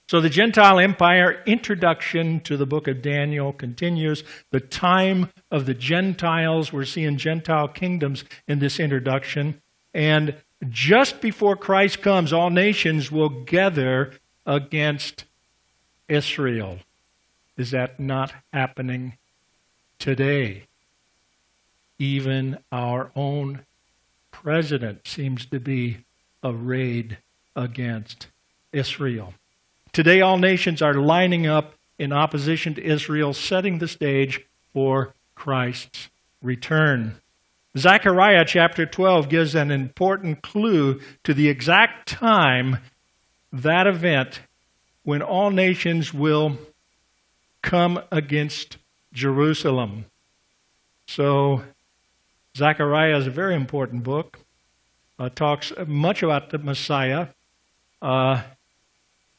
So the Gentile Empire introduction to the book of Daniel continues. The time of the Gentiles, we're seeing Gentile kingdoms in this introduction. And just before Christ comes, all nations will gather against Israel. Is that not happening today? Even our own president seems to be arrayed against Israel. Today, all nations are lining up in opposition to Israel, setting the stage for Christ's return. Zechariah chapter 12 gives an important clue to the exact time, that event, when all nations will come against Jerusalem. So, Zechariah is a very important book. Talks much about the Messiah.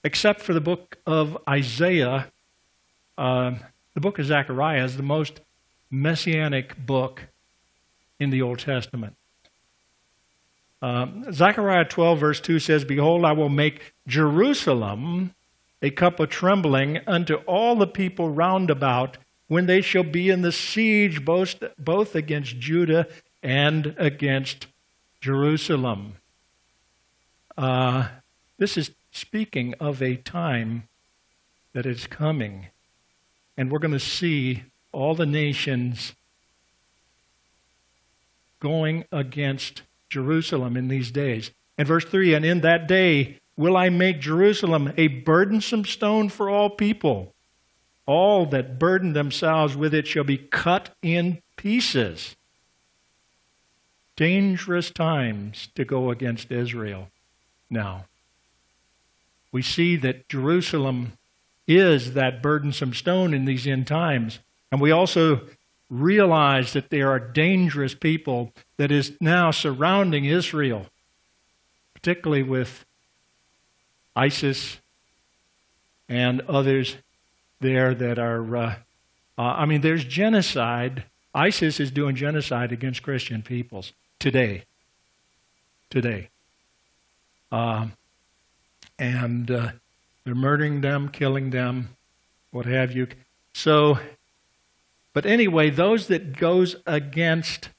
Except for the book of Isaiah, the book of Zechariah is the most messianic book in the Old Testament. Zechariah 12 verse 2 says, "Behold, I will make Jerusalem a cup of trembling unto all the people round about, when they shall be in the siege both against Judah and against Jerusalem." This is speaking of a time that is coming. And we're going to see all the nations going against Jerusalem in these days. And verse 3, "And in that day will I make Jerusalem a burdensome stone for all people. All that burden themselves with it shall be cut in pieces." Dangerous times to go against Israel now. We see that Jerusalem is that burdensome stone in these end times. And we also realize that there are dangerous people that is now surrounding Israel, particularly with ISIS and others there that are, there's genocide. ISIS is doing genocide against Christian peoples today. And they're murdering them, killing them, what have you. So, but anyway, those that goes against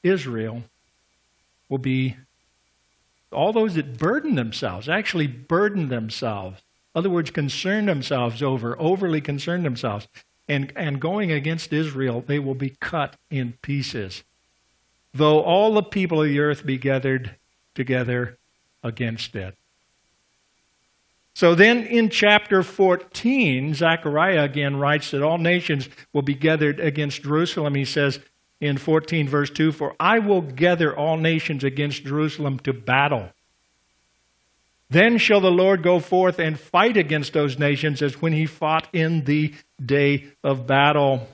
Israel will be all those that actually burden themselves. In other words, concern themselves overly concern themselves. And going against Israel, they will be cut in pieces. Though all the people of the earth be gathered together against it. So then in chapter 14, Zechariah again writes that all nations will be gathered against Jerusalem. He says in 14 verse 2, "For I will gather all nations against Jerusalem to battle. Then shall the Lord go forth and fight against those nations as when he fought in the day of battle."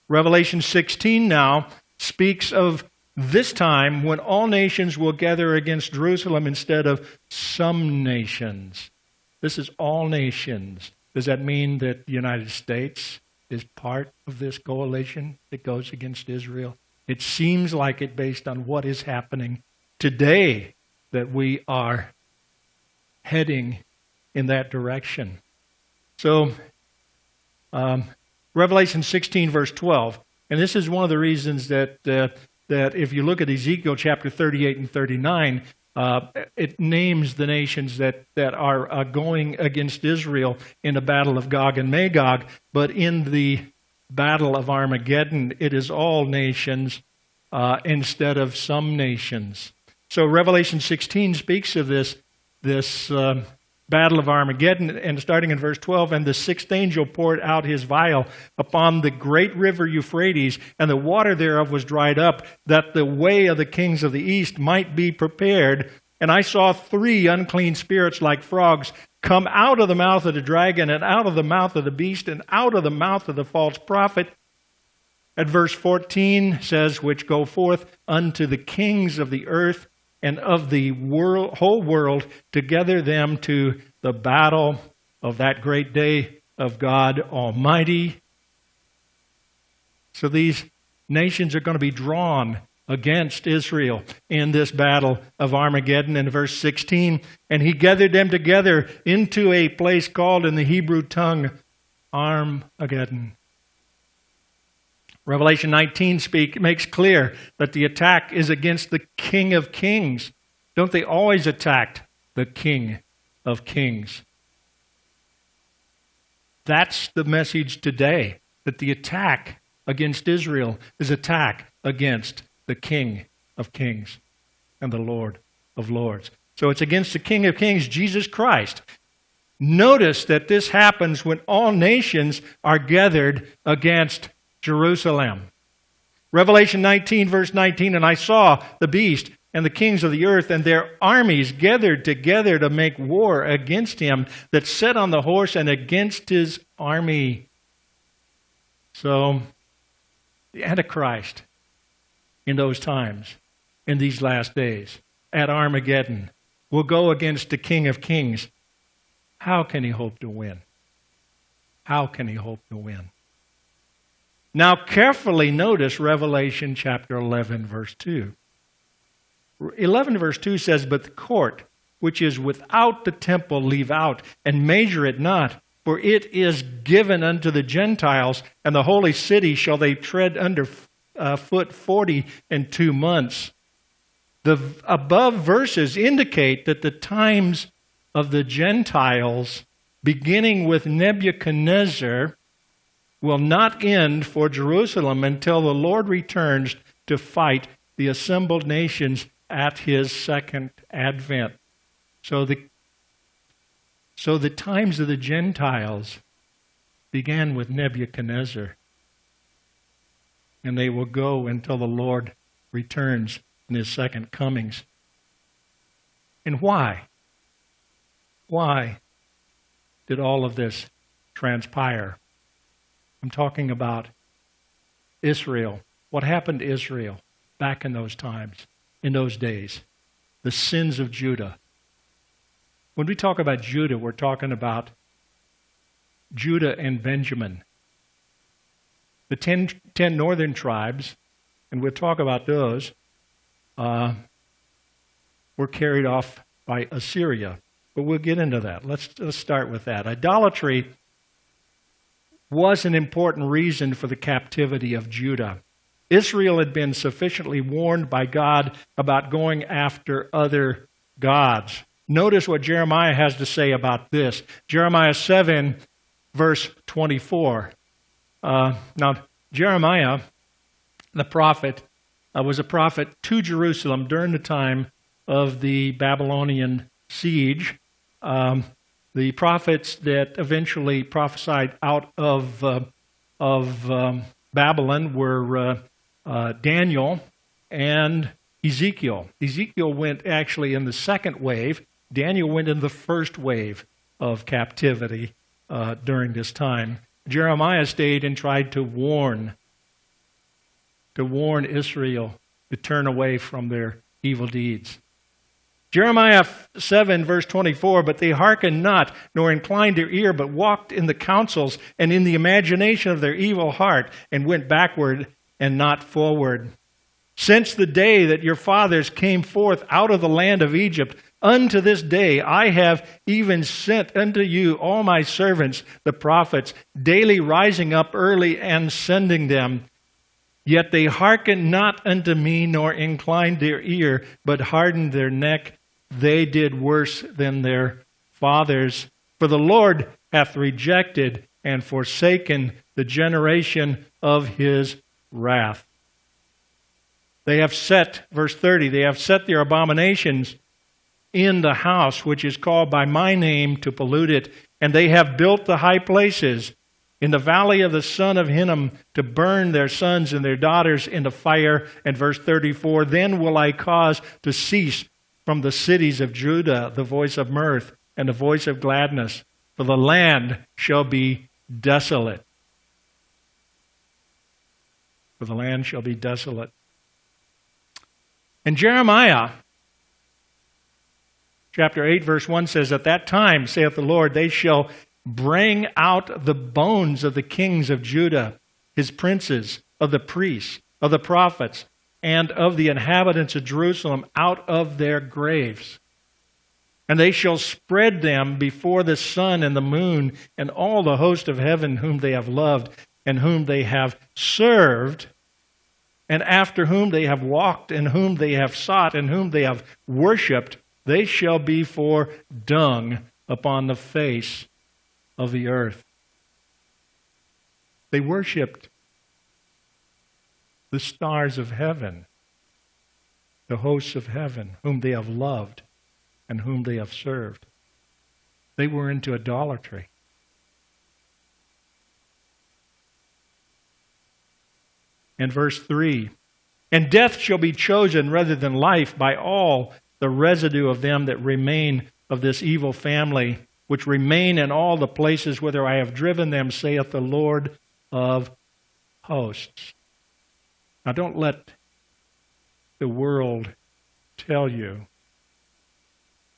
Revelation 16 now speaks of this time when all nations will gather against Jerusalem instead of some nations. This is all nations. Does that mean that the United States is part of this coalition that goes against Israel? It seems like it based on what is happening today that we are heading in that direction. So, Revelation 16 verse 12, and this is one of the reasons that if you look at Ezekiel chapter 38 and 39, it names the nations that are going against Israel in the battle of Gog and Magog. But in the battle of Armageddon, it is all nations instead of some nations. So Revelation 16 speaks of this battle of Armageddon, and starting in verse 12, "And the sixth angel poured out his vial upon the great river Euphrates, and the water thereof was dried up, that the way of the kings of the east might be prepared. And I saw 3 unclean spirits like frogs come out of the mouth of the dragon, and out of the mouth of the beast, and out of the mouth of the false prophet." At verse 14 says, "Which go forth unto the kings of the earth and of the whole world, to gather them to the battle of that great day of God Almighty." So these nations are going to be drawn against Israel in this battle of Armageddon. In verse 16, and he gathered them together into a place called in the Hebrew tongue Armageddon. Revelation 19 makes clear that the attack is against the King of Kings. Don't they always attack the King of Kings? That's the message today, that the attack against Israel is attack against the King of Kings and the Lord of Lords. So it's against the King of Kings, Jesus Christ. Notice that this happens when all nations are gathered against Jerusalem. Revelation 19, verse 19, and I saw the beast and the kings of the earth and their armies gathered together to make war against him that sat on the horse and against his army. So, the Antichrist in those times, in these last days, at Armageddon, will go against the King of Kings. How can he hope to win? How can he hope to win? Now carefully notice Revelation chapter 11, verse 2. 11 verse 2 says, but the court which is without the temple leave out, and measure it not, for it is given unto the Gentiles, and the holy city shall they tread under foot 42 months. The above verses indicate that the times of the Gentiles, beginning with Nebuchadnezzar, will not end for Jerusalem until the Lord returns to fight the assembled nations at his second advent. So the times of the Gentiles began with Nebuchadnezzar, and they will go until the Lord returns in his second comings. And why? Why did all of this transpire? I'm talking about Israel. What happened to Israel back in those times, in those days? The sins of Judah. When we talk about Judah, we're talking about Judah and Benjamin. The 10 northern tribes, and we'll talk about those, were carried off by Assyria. But we'll get into that. Let's start with that. Idolatry was an important reason for the captivity of Judah. Israel had been sufficiently warned by God about going after other gods. Notice what Jeremiah has to say about this. Jeremiah 7, verse 24. Now, Jeremiah, the prophet, was a prophet to Jerusalem during the time of the Babylonian siege. The prophets that eventually prophesied out of Babylon were Daniel and Ezekiel. Ezekiel went actually in the second wave. Daniel went in the first wave of captivity during this time. Jeremiah stayed and tried to warn Israel to turn away from their evil deeds. Jeremiah 7, verse 24, but they hearkened not, nor inclined their ear, but walked in the counsels and in the imagination of their evil heart, and went backward and not forward. Since the day that your fathers came forth out of the land of Egypt, unto this day I have even sent unto you all my servants, the prophets, daily rising up early and sending them. Yet they hearkened not unto me, nor inclined their ear, but hardened their neck. They did worse than their fathers. For the Lord hath rejected and forsaken the generation of his wrath. They have set, verse 30, they have set their abominations in the house which is called by my name to pollute it, and they have built the high places in the valley of the son of Hinnom to burn their sons and their daughters into fire. And verse 34, then will I cause to cease from the cities of Judah the voice of mirth and the voice of gladness, for the land shall be desolate. For the land shall be desolate. And Jeremiah chapter 8 verse 1 says, at that time, saith the Lord, they shall bring out the bones of the kings of Judah, his princes, of the priests, of the prophets, and of the inhabitants of Jerusalem out of their graves. And they shall spread them before the sun and the moon and all the host of heaven whom they have loved and whom they have served, and after whom they have walked and whom they have sought and whom they have worshipped. They shall be for dung upon the face of the earth. They worshipped the stars of heaven, the hosts of heaven, whom they have loved and whom they have served. They were into idolatry. And verse 3, and death shall be chosen rather than life by all the residue of them that remain of this evil family, which remain in all the places whither I have driven them, saith the Lord of hosts. Now don't let the world tell you.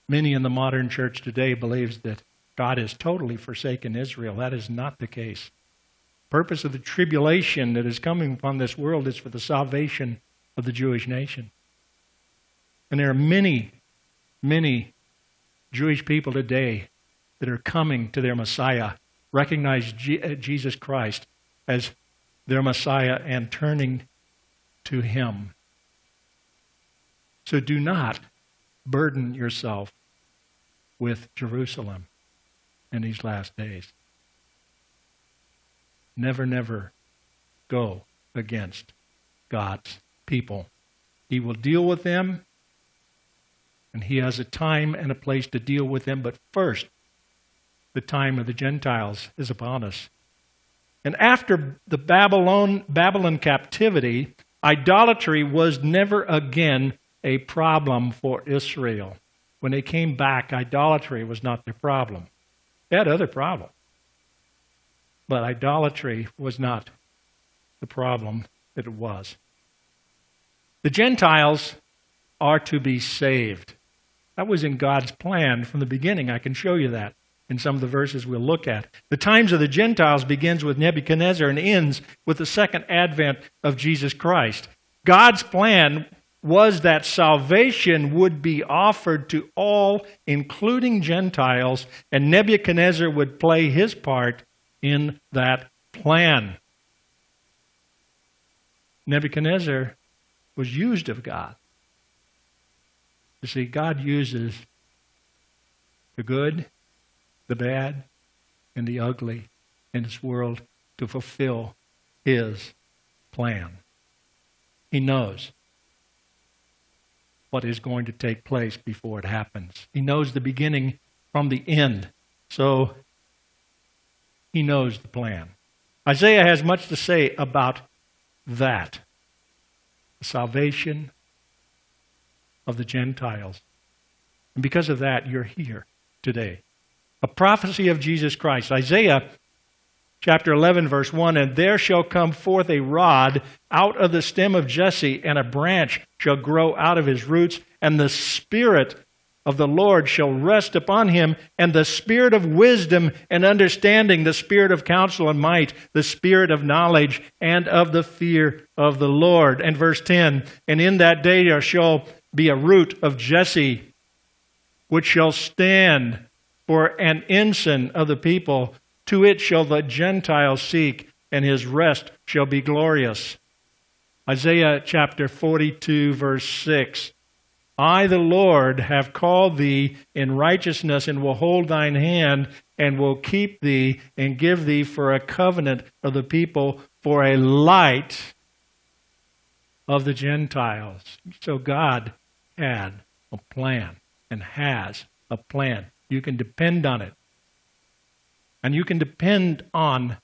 Many in the modern church today believes that God has totally forsaken Israel. That is not the case. The purpose of the tribulation that is coming upon this world is for the salvation of the Jewish nation. And there are many, many Jewish people today that are coming to their Messiah, recognize Jesus Christ as their Messiah and turning to Him. So do not burden yourself with Jerusalem in these last days. Never, never go against God's people. He will deal with them, and He has a time and a place to deal with them, but first, the time of the Gentiles is upon us. And after the Babylon captivity, idolatry was never again a problem for Israel. When they came back, idolatry was not their problem. They had other problems. But idolatry was not the problem that it was. The Gentiles are to be saved. That was in God's plan from the beginning. I can show you that in some of the verses we'll look at. The times of the Gentiles begins with Nebuchadnezzar and ends with the second advent of Jesus Christ. God's plan was that salvation would be offered to all, including Gentiles, and Nebuchadnezzar would play his part in that plan. Nebuchadnezzar was used of God. You see, God uses the good, the bad, and the ugly in this world to fulfill His plan. He knows what is going to take place before it happens. He knows the beginning from the end. So He knows the plan. Isaiah has much to say about that. The salvation of the Gentiles. And because of that, you're here today. A prophecy of Jesus Christ. Isaiah chapter 11, verse 1, and there shall come forth a rod out of the stem of Jesse, and a branch shall grow out of his roots, and the Spirit of the Lord shall rest upon him, and the Spirit of wisdom and understanding, the Spirit of counsel and might, the Spirit of knowledge and of the fear of the Lord. And verse 10, and in that day there shall be a root of Jesse, which shall stand for an ensign of the people. To it shall the Gentiles seek, and his rest shall be glorious. Isaiah chapter 42, verse 6. I, the Lord, have called thee in righteousness, and will hold thine hand, and will keep thee, and give thee for a covenant of the people, for a light of the Gentiles. So God had a plan, and has a plan. You can depend on it. And you can depend on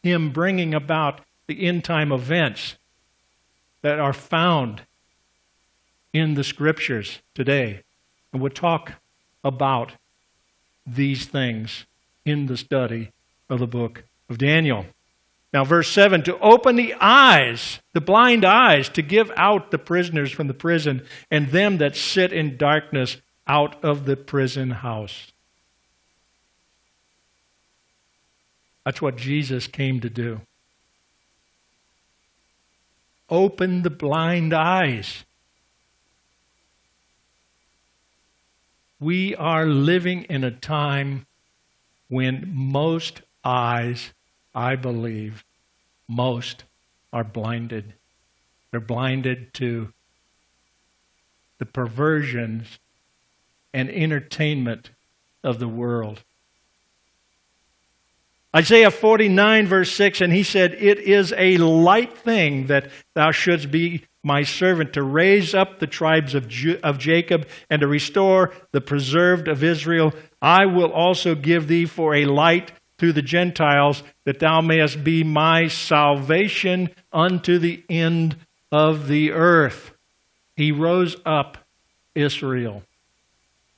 Him bringing about the end-time events that are found in the Scriptures today. And we'll talk about these things in the study of the book of Daniel. Now, verse 7, to open the eyes, the blind eyes, to give out the prisoners from the prison, and them that sit in darkness out of the prison house. That's what Jesus came to do. open the blind eyes. We are living in a time when most eyes, I believe, most are blinded. They're blinded to the perversions and entertainment of the world. Isaiah 49 verse 6, and he said, "It is a light thing that thou shouldst be my servant to raise up the tribes of Jacob and to restore the preserved of Israel. I will also give thee for a light to the Gentiles, that thou mayest be my salvation unto the end of the earth." He rose up Israel,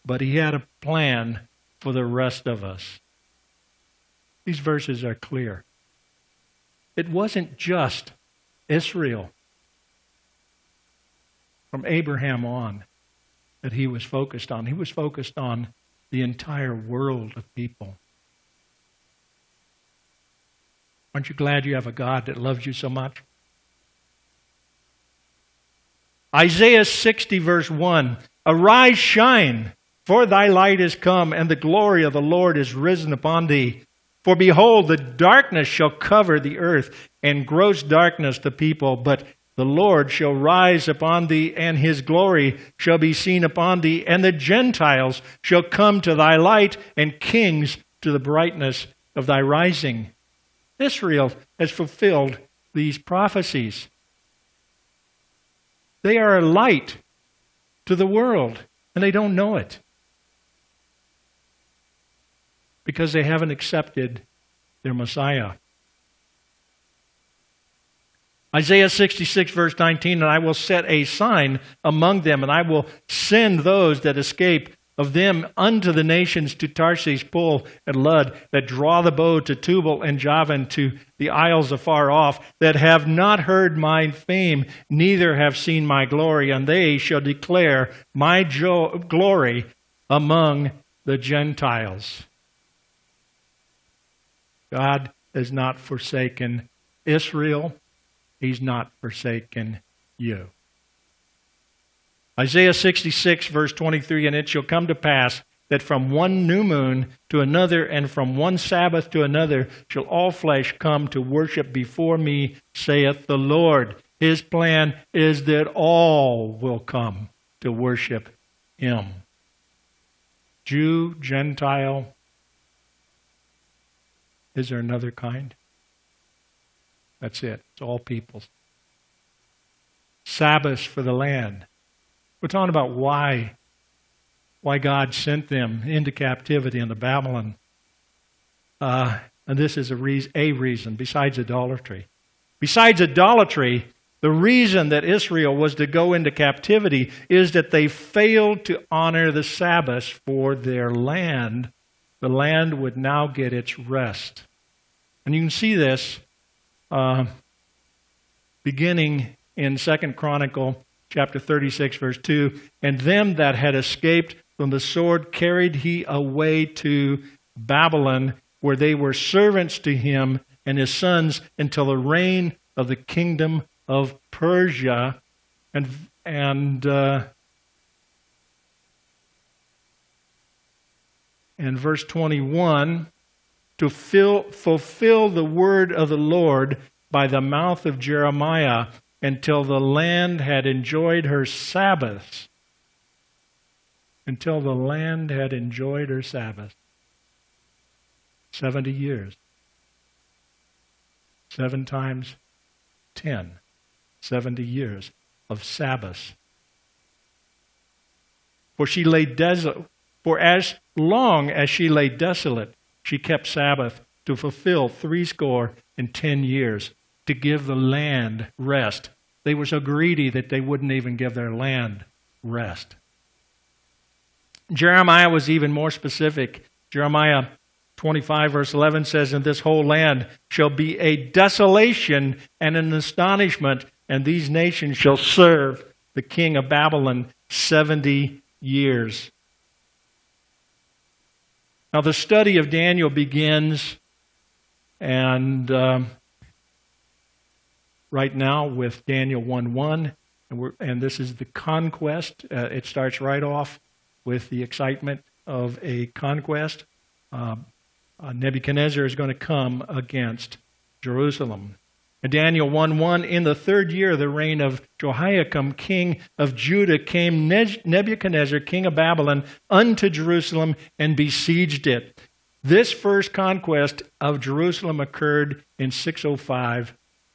but he had a plan for the rest of us. These verses are clear. It wasn't just Israel from Abraham on that he was focused on. He was focused on the entire world of people. Aren't you glad you have a God that loves you so much? Isaiah 60 verse 1, "Arise, shine, for thy light is come, and the glory of the Lord is risen upon thee. For behold, the darkness shall cover the earth, and gross darkness the people. But the Lord shall rise upon thee, and his glory shall be seen upon thee. And the Gentiles shall come to thy light, and kings to the brightness of thy rising." Israel has fulfilled these prophecies. They are a light to the world, and they don't know it, because they haven't accepted their Messiah. Isaiah 66 verse 19, "And I will set a sign among them, and I will send those that escape of them unto the nations, to Tarshish, Pul, and Lud, that draw the bow, to Tubal and Javan, to the isles afar off, that have not heard my fame, neither have seen my glory, and they shall declare my glory among the Gentiles." God has not forsaken Israel. He's not forsaken you. Isaiah 66 verse 23, "And it shall come to pass that from one new moon to another, and from one Sabbath to another, shall all flesh come to worship before me, saith the Lord." His plan is that all will come to worship him. Jew, Gentile. Is there another kind? That's it. It's all peoples. Sabbaths for the land. We're talking about why God sent them into captivity into Babylon. And this is a reason besides idolatry. Besides idolatry, the reason that Israel was to go into captivity is that they failed to honor the Sabbath for their land. The land would now get its rest. And you can see this beginning in 2 Chronicle chapter 36, verse 2. "And them that had escaped from the sword carried he away to Babylon, where they were servants to him and his sons until the reign of the kingdom of Persia." And verse 21, "To fulfill the word of the Lord by the mouth of Jeremiah, until the land had enjoyed her Sabbaths." Until the land had enjoyed her Sabbath. 70 years. 7 times 10. 70 years of Sabbaths. For as long as she lay desolate, she kept Sabbath to fulfill 70 years, to give the land rest. They were so greedy that they wouldn't even give their land rest. Jeremiah was even more specific. Jeremiah 25 verse 11 says, "And this whole land shall be a desolation and an astonishment, and these nations shall serve the king of Babylon 70 years. Now the study of Daniel begins, and right now with Daniel 1:1, and this is the conquest. It starts right off with the excitement of a conquest. Nebuchadnezzar is going to come against Jerusalem. In Daniel 1:1, in the third year of the reign of Jehoiakim, king of Judah, came Nebuchadnezzar, king of Babylon, unto Jerusalem and besieged it. This first conquest of Jerusalem occurred in 605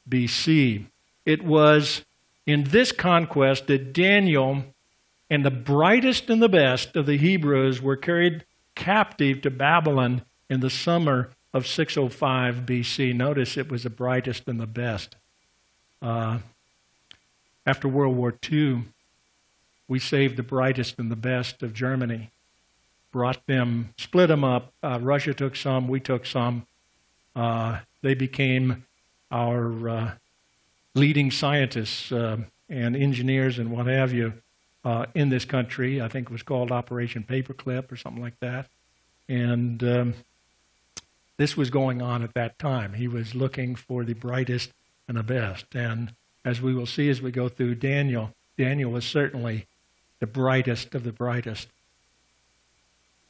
BC. It was in this conquest that Daniel and the brightest and the best of the Hebrews were carried captive to Babylon in the summer of 605 BC. Notice it was the brightest and the best. After World War II, we saved the brightest and the best of Germany, brought them, split them up. Russia took some, we took some. They became our leading scientists and engineers and what have you in this country. I think it was called Operation Paperclip or something like that. And this was going on at that time. He was looking for the brightest and the best. And as we will see as we go through Daniel, Daniel was certainly the brightest of the brightest.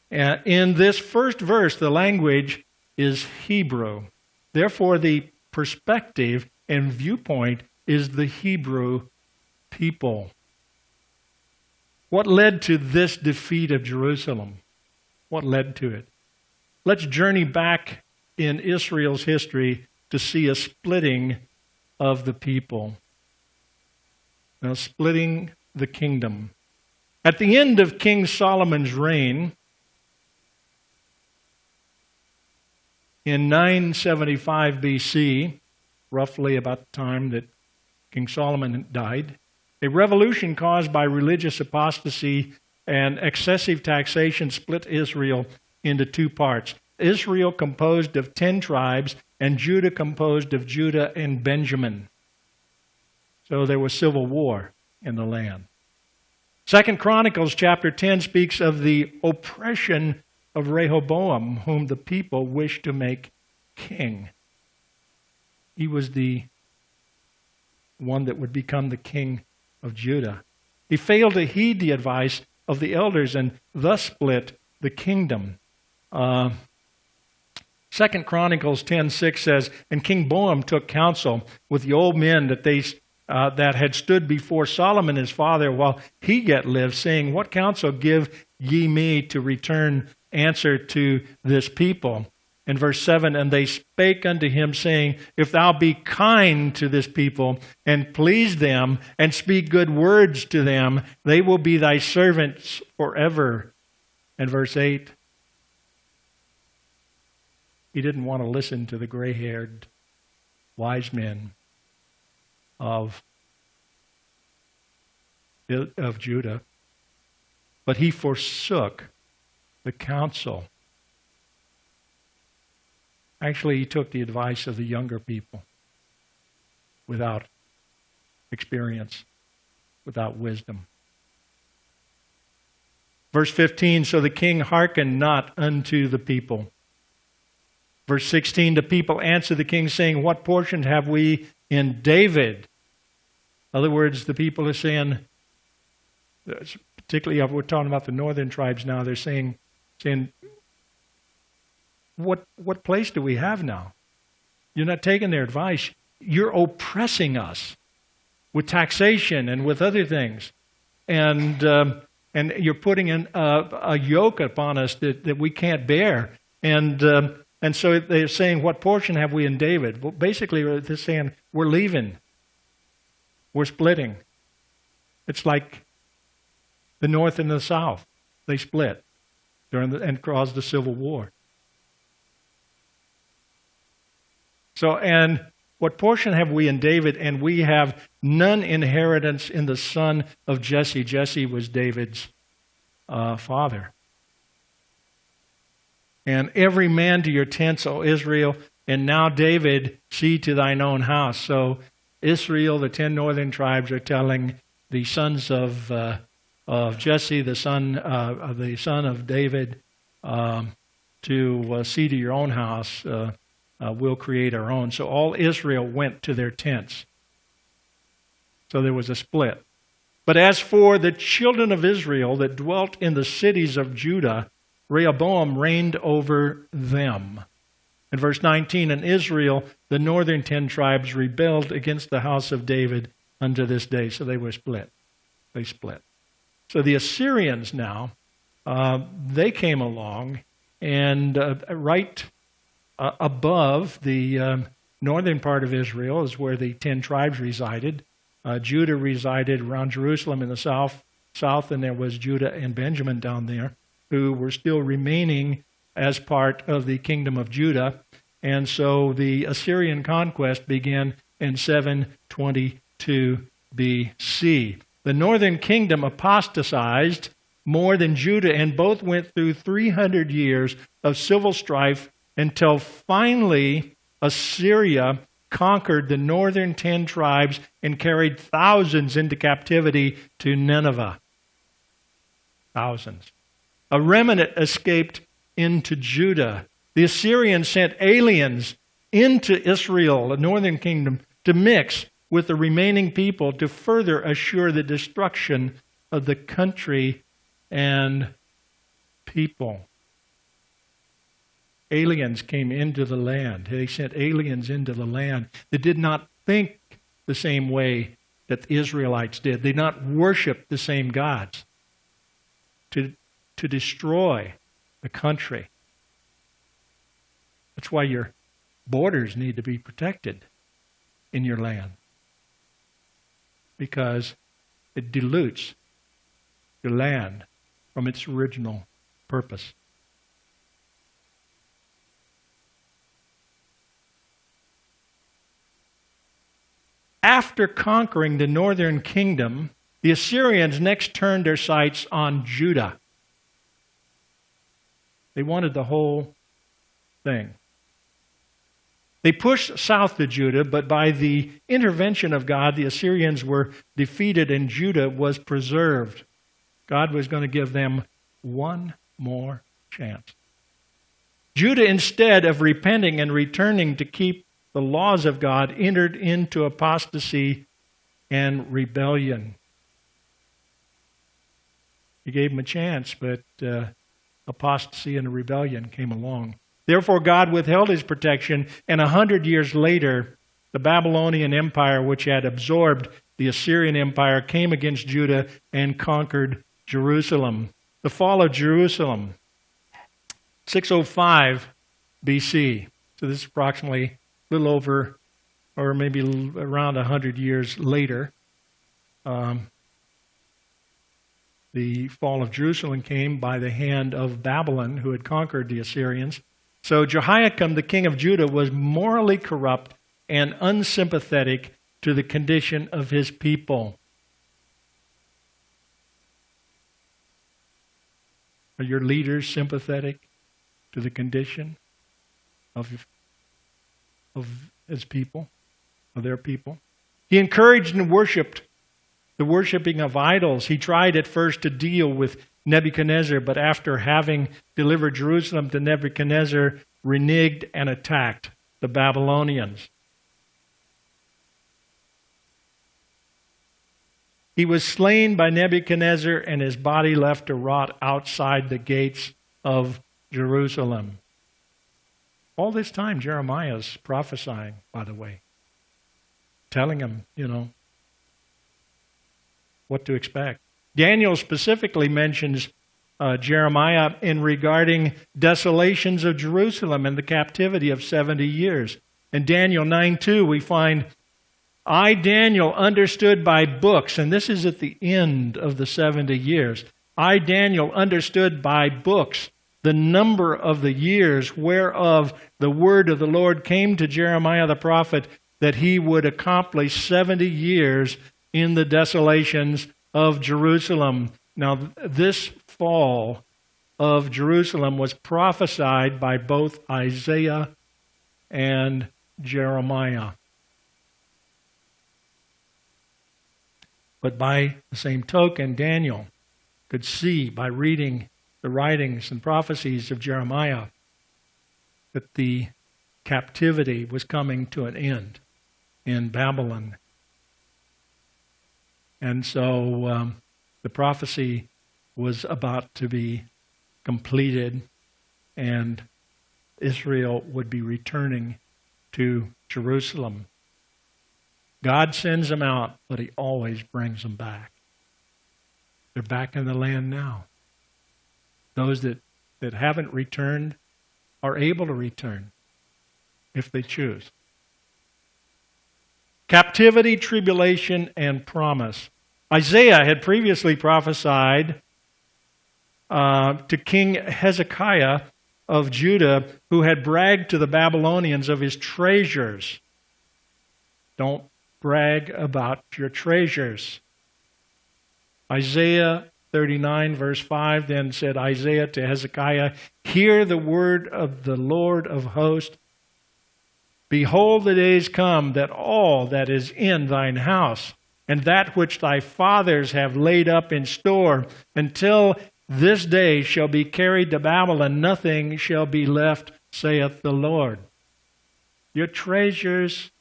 And in this first verse, the language is Hebrew. Therefore, the perspective and viewpoint is the Hebrew people. What led to this defeat of Jerusalem? What led to it? Let's journey back in Israel's history to see a splitting of the people. Now, splitting the kingdom. At the end of King Solomon's reign, in 975 BC, roughly about the time that King Solomon died, a revolution caused by religious apostasy and excessive taxation split Israel into two parts. Israel composed of 10 tribes and Judah composed of Judah and Benjamin. So there was civil war in the land. 2 Chronicles chapter 10 speaks of the oppression of Rehoboam, whom the people wished to make king. He was the one that would become the king of Judah. He failed to heed the advice of the elders and thus split the kingdom. 2 Chronicles 10:6 says, "And King Boam took counsel with the old men that had stood before Solomon his father while he yet lived, saying, What counsel give ye me to return answer to this people?" In verse 7, "And they spake unto him, saying, If thou be kind to this people, and please them, and speak good words to them, they will be thy servants forever." And verse 8, he didn't want to listen to the gray-haired wise men of Judah, but he forsook the counsel. Actually, he took the advice of the younger people without experience, without wisdom. Verse 15, "So the king hearkened not unto the people." Verse 16, "The people answered the king, saying, What portion have we in David?" In other words, the people are saying, particularly if we're talking about the northern tribes now, they're saying, what place do we have now? You're not taking their advice. You're oppressing us with taxation and with other things. And you're putting in a yoke upon us that we can't bear. And so they're saying, what portion have we in David? Well, basically, they're saying, we're leaving. We're splitting. It's like the North and the South. They split and caused the Civil War. So, and what portion have we in David? And we have none inheritance in the son of Jesse. Jesse was David's father. And every man to your tents, O Israel, and now David, see to thine own house. So Israel, the 10 northern tribes, are telling the sons of Jesse, the son of David, to see to your own house. We'll create our own. So all Israel went to their tents. So there was a split. But as for the children of Israel that dwelt in the cities of Judah, Rehoboam reigned over them. In verse 19, in Israel, the northern 10 tribes rebelled against the house of David unto this day. So they were split. They split. So the Assyrians now, they came along, and right above the northern part of Israel is where the 10 tribes resided. Judah resided around Jerusalem in the south, and there was Judah and Benjamin down there, who were still remaining as part of the kingdom of Judah. And so the Assyrian conquest began in 722 BC. The northern kingdom apostatized more than Judah, and both went through 300 years of civil strife until finally Assyria conquered the northern 10 tribes and carried thousands into captivity to Nineveh. Thousands. A remnant escaped into Judah. The Assyrians sent aliens into Israel, the northern kingdom, to mix with the remaining people to further assure the destruction of the country and people. Aliens came into the land. They sent aliens into the land that did not think the same way that the Israelites did. They did not worship the same gods to destroy the country. That's why your borders need to be protected in your land, because it dilutes your land from its original purpose. After conquering the northern kingdom, the Assyrians next turned their sights on Judah. They wanted the whole thing. They pushed south to Judah, but by the intervention of God, the Assyrians were defeated and Judah was preserved. God was going to give them one more chance. Judah, instead of repenting and returning to keep the laws of God, entered into apostasy and rebellion. He gave them a chance, but apostasy and rebellion came along. Therefore, God withheld his protection, and 100 years later, the Babylonian Empire, which had absorbed the Assyrian Empire, came against Judah and conquered Jerusalem. The fall of Jerusalem, 605 BC. So this is approximately a little over, or maybe around 100 years later. The fall of Jerusalem came by the hand of Babylon, who had conquered the Assyrians. So Jehoiakim, the king of Judah, was morally corrupt and unsympathetic to the condition of his people. Are your leaders sympathetic to the condition of his people, of their people? He encouraged and worshipped the worshiping of idols. He tried at first to deal with Nebuchadnezzar, but after having delivered Jerusalem to Nebuchadnezzar, reneged and attacked the Babylonians. He was slain by Nebuchadnezzar, and his body left to rot outside the gates of Jerusalem. All this time, Jeremiah is prophesying, by the way, telling him, what to expect. Daniel specifically mentions Jeremiah in regarding desolations of Jerusalem and the captivity of 70 years. In Daniel 9:2, we find, I, Daniel, understood by books, and this is at the end of the 70 years. I, Daniel, understood by books the number of the years whereof the word of the Lord came to Jeremiah the prophet, that he would accomplish 70 years in the desolations of Jerusalem. Now, this fall of Jerusalem was prophesied by both Isaiah and Jeremiah. But by the same token, Daniel could see by reading the writings and prophecies of Jeremiah that the captivity was coming to an end in Babylon. And so the prophecy was about to be completed, and Israel would be returning to Jerusalem. God sends them out, but he always brings them back. They're back in the land now. Those that haven't returned are able to return if they choose. Captivity, tribulation, and promise. Isaiah had previously prophesied to King Hezekiah of Judah, who had bragged to the Babylonians of his treasures. Don't brag about your treasures. Isaiah 39 verse 5 then said Isaiah to Hezekiah, "Hear the word of the Lord of hosts. Behold, the days come that all that is in thine house, and that which thy fathers have laid up in store, until this day shall be carried to Babylon, nothing shall be left, saith the Lord." Your treasures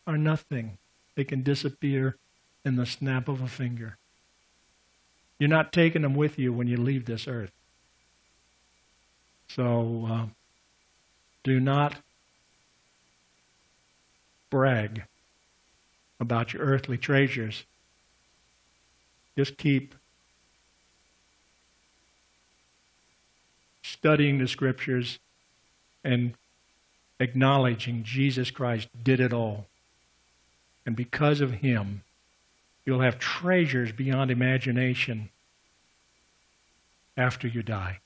are nothing. They can disappear in the snap of a finger. You're not taking them with you when you leave this earth. So do not brag about your earthly treasures. Just keep studying the scriptures and acknowledging Jesus Christ did it all. And because of him, you'll have treasures beyond imagination after you die.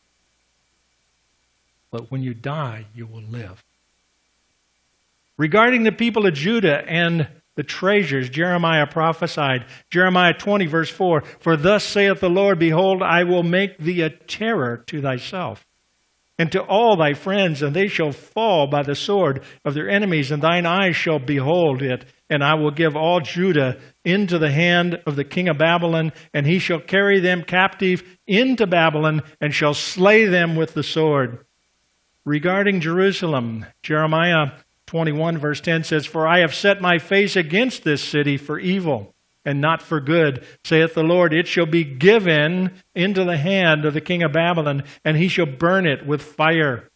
But when you die, you will live. Regarding the people of Judah and the treasures, Jeremiah prophesied. Jeremiah 20, verse 4, "For thus saith the Lord, Behold, I will make thee a terror to thyself, and to all thy friends, and they shall fall by the sword of their enemies, and thine eyes shall behold it. And I will give all Judah into the hand of the king of Babylon, and he shall carry them captive into Babylon, and shall slay them with the sword." Regarding Jerusalem, Jeremiah 21 verse 10 says, "For I have set my face against this city for evil, and not for good, saith the Lord. It shall be given into the hand of the king of Babylon, and he shall burn it with fire."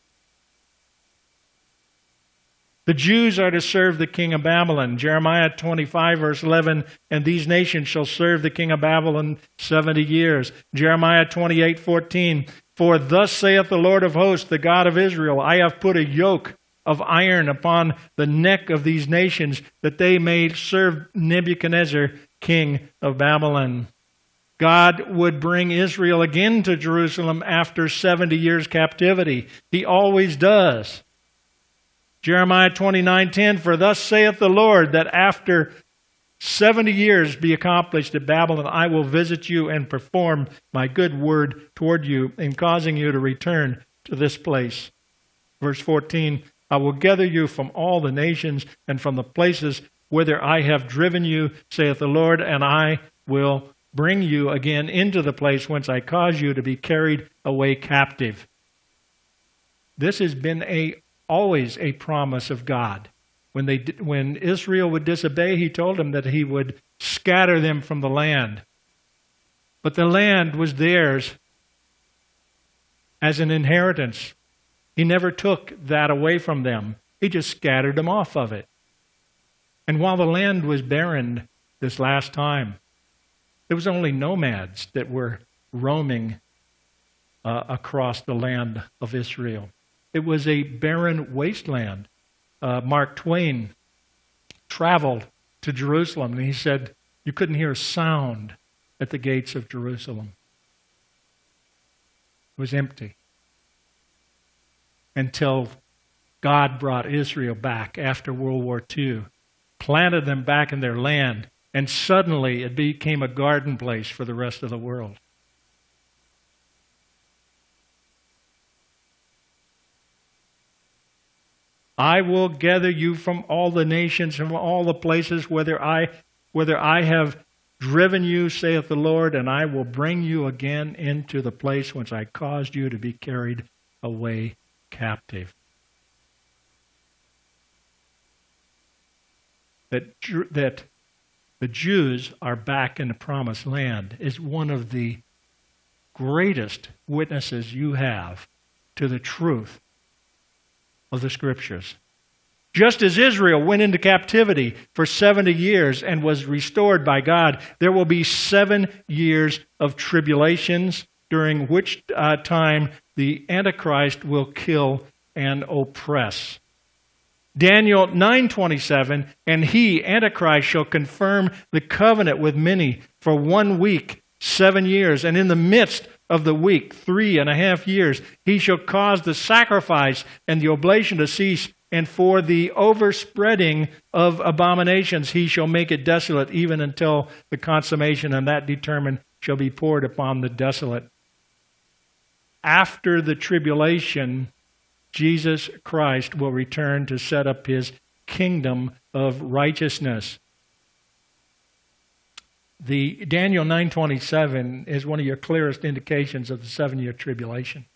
The Jews are to serve the king of Babylon. Jeremiah 25 verse 11, "And these nations shall serve the king of Babylon 70 years. Jeremiah 28:14, "For thus saith the Lord of hosts, the God of Israel, I have put a yoke of iron upon the neck of these nations, that they may serve Nebuchadnezzar, king of Babylon." God would bring Israel again to Jerusalem after 70 years captivity. He always does. Jeremiah 29:10, "For thus saith the Lord, that after 70 years be accomplished at Babylon, I will visit you and perform my good word toward you, in causing you to return to this place." Verse 14, "I will gather you from all the nations and from the places whither I have driven you, saith the Lord, and I will bring you again into the place whence I caused you to be carried away captive." This has been always a promise of God. When Israel would disobey, he told them that he would scatter them from the land. But the land was theirs as an inheritance. He never took that away from them. He just scattered them off of it. And while the land was barren this last time, there was only nomads that were roaming across the land of Israel. It was a barren wasteland. Mark Twain traveled to Jerusalem, and he said you couldn't hear a sound at the gates of Jerusalem. It was empty. Until God brought Israel back after World War II, planted them back in their land, and suddenly it became a garden place for the rest of the world. "I will gather you from all the nations, from all the places whither I have driven you, saith the Lord, and I will bring you again into the place whence I caused you to be carried away captive." That the Jews are back in the promised land is one of the greatest witnesses you have to the truth of the Scriptures. Just as Israel went into captivity for 70 years and was restored by God, there will be 7 years of tribulations, during which time the Antichrist will kill and oppress. Daniel 9:27, and he, Antichrist, shall confirm the covenant with many for 1 week, 7 years, and in the midst of the week, 3.5 years, he shall cause the sacrifice and the oblation to cease, and for the overspreading of abominations he shall make it desolate, even until the consummation, and that determined shall be poured upon the desolate. After the tribulation, Jesus Christ will return to set up his kingdom of righteousness. The Daniel 9:27 is one of your clearest indications of the 7-year tribulation.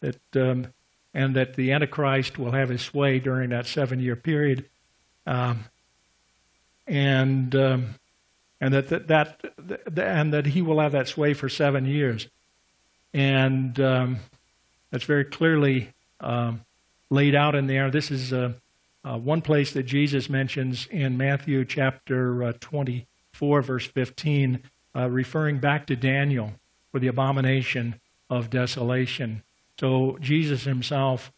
And that the Antichrist will have his sway during that 7-year period, and that he will have that sway for 7 years, and that's very clearly laid out in there. This is one place that Jesus mentions in Matthew chapter 24, verse 15, referring back to Daniel for the abomination of desolation. So Jesus himself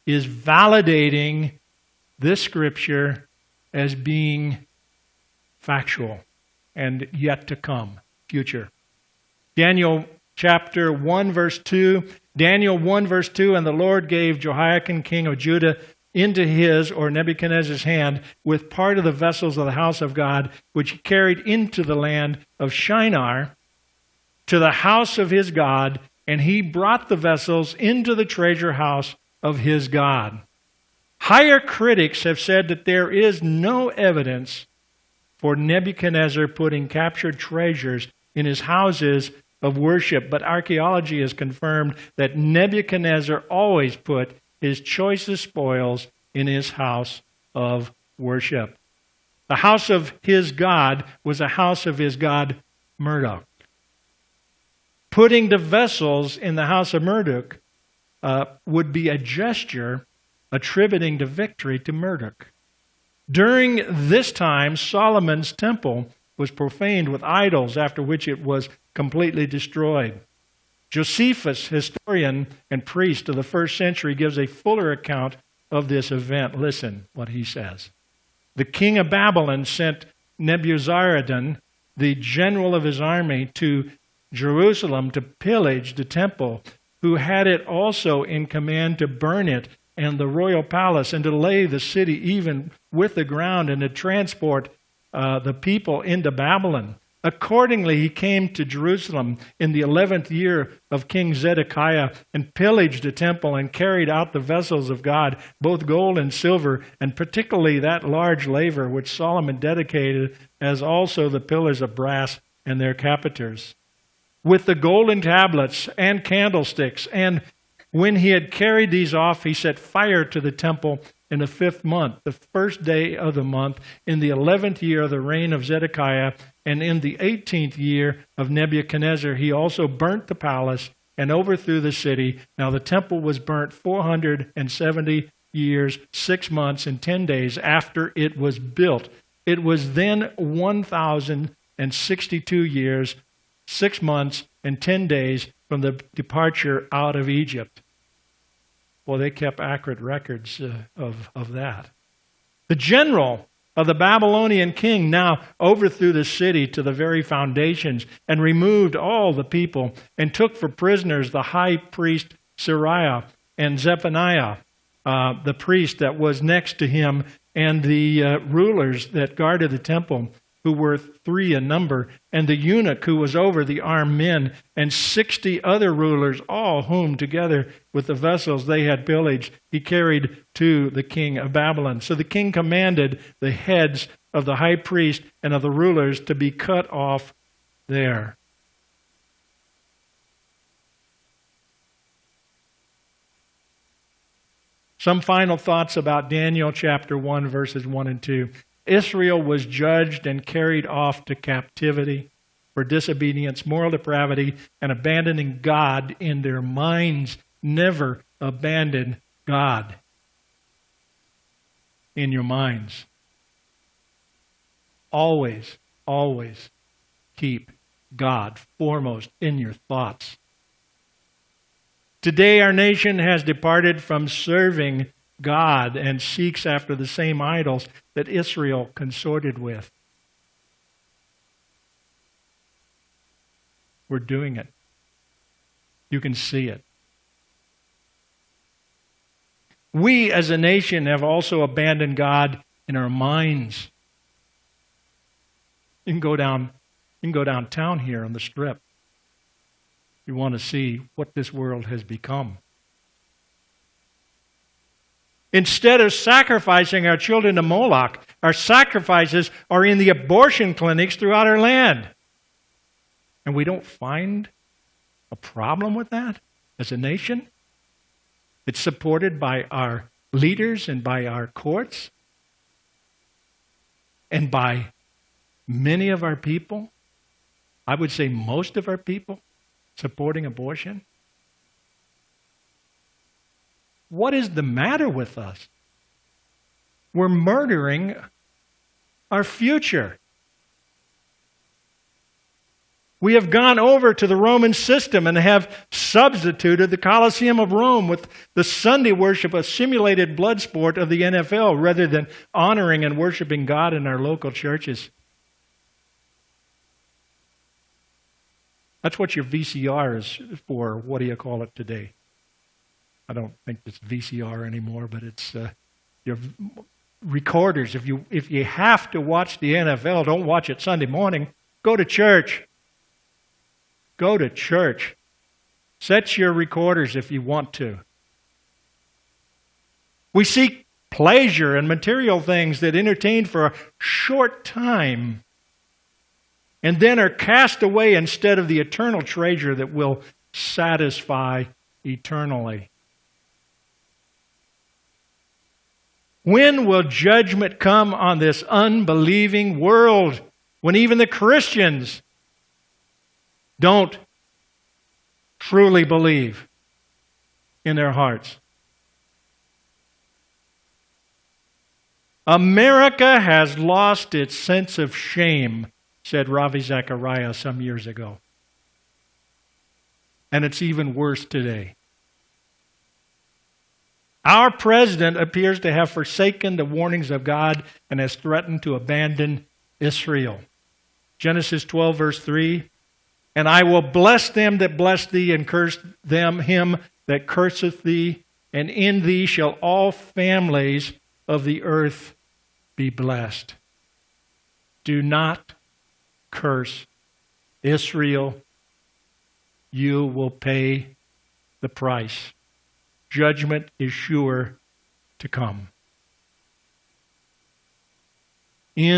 is validating this scripture as being factual and yet to come, future. Daniel chapter 1, verse 2. Daniel 1, verse 2, and the Lord gave Jehoiakim, king of Judah, into his, or Nebuchadnezzar's hand, with part of the vessels of the house of God, which he carried into the land of Shinar, to the house of his God, and he brought the vessels into the treasure house of his God. Higher critics have said that there is no evidence for Nebuchadnezzar putting captured treasures in his houses of worship, but archaeology has confirmed that Nebuchadnezzar always put his choicest spoils in his house of worship. The house of his God was a house of his god Marduk. Putting the vessels in the house of Marduk would be a gesture attributing the victory to Marduk. During this time, Solomon's temple was profaned with idols, after which it was completely destroyed. Josephus, historian and priest of the first century, gives a fuller account of this event. Listen what he says. The king of Babylon sent Nebuzaradan, the general of his army, to Jerusalem to pillage the temple, who had it also in command to burn it and the royal palace, and to lay the city even with the ground, and to transport the people into Babylon. Accordingly, he came to Jerusalem in the 11th year of King Zedekiah, and pillaged the temple, and carried out the vessels of God, both gold and silver, and particularly that large laver which Solomon dedicated, as also the pillars of brass and their capiters, with the golden tablets and candlesticks. And when he had carried these off, he set fire to the temple in the 5th month, the first day of the month, in the 11th year of the reign of Zedekiah, and in the 18th year of Nebuchadnezzar. He also burnt the palace and overthrew the city. Now the temple was burnt 470 years, 6 months, and 10 days after it was built. It was then 1,062 years, 6 months, and 10 days from the departure out of Egypt. Well, they kept accurate records of that. The general of the Babylonian king now overthrew the city to the very foundations, and removed all the people, and took for prisoners the high priest Sariah, and Zephaniah, the priest that was next to him, and the rulers that guarded the temple, who were 3 in number, and the eunuch who was over the armed men, and 60 other rulers, all whom together with the vessels they had pillaged, he carried to the king of Babylon. So the king commanded the heads of the high priest and of the rulers to be cut off there. Some final thoughts about Daniel chapter 1, verses 1 and 2. Israel was judged and carried off to captivity for disobedience, moral depravity, and abandoning God in their minds. Never abandon God in your minds. Always, always keep God foremost in your thoughts. Today, our nation has departed from serving God and seeks after the same idols that Israel consorted with. We're doing it. You can see it. We as a nation have also abandoned God in our minds. You can go downtown here on the Strip. You want to see what this world has become. Instead of sacrificing our children to Moloch, our sacrifices are in the abortion clinics throughout our land. And we don't find a problem with that as a nation. It's supported by our leaders and by our courts and by many of our people. I would say most of our people supporting abortion. What is the matter with us? We're murdering our future. We have gone over to the Roman system and have substituted the Colosseum of Rome with the Sunday worship, a simulated blood sport of the NFL, rather than honoring and worshiping God in our local churches. That's what your VCR is for. What do you call it today? I don't think it's VCR anymore, but it's your recorders. If you have to watch the NFL, don't watch it Sunday morning. Go to church. Go to church. Set your recorders if you want to. We seek pleasure and material things that entertain for a short time and then are cast away instead of the eternal treasure that will satisfy eternally. When will judgment come on this unbelieving world when even the Christians don't truly believe in their hearts? America has lost its sense of shame, said Ravi Zachariah some years ago. And it's even worse today. Our president appears to have forsaken the warnings of God and has threatened to abandon Israel. Genesis 12, verse 3, "And I will bless them that bless thee, and curse him that curseth thee, and in thee shall all families of the earth be blessed." Do not curse Israel. You will pay the price. Judgment is sure to come.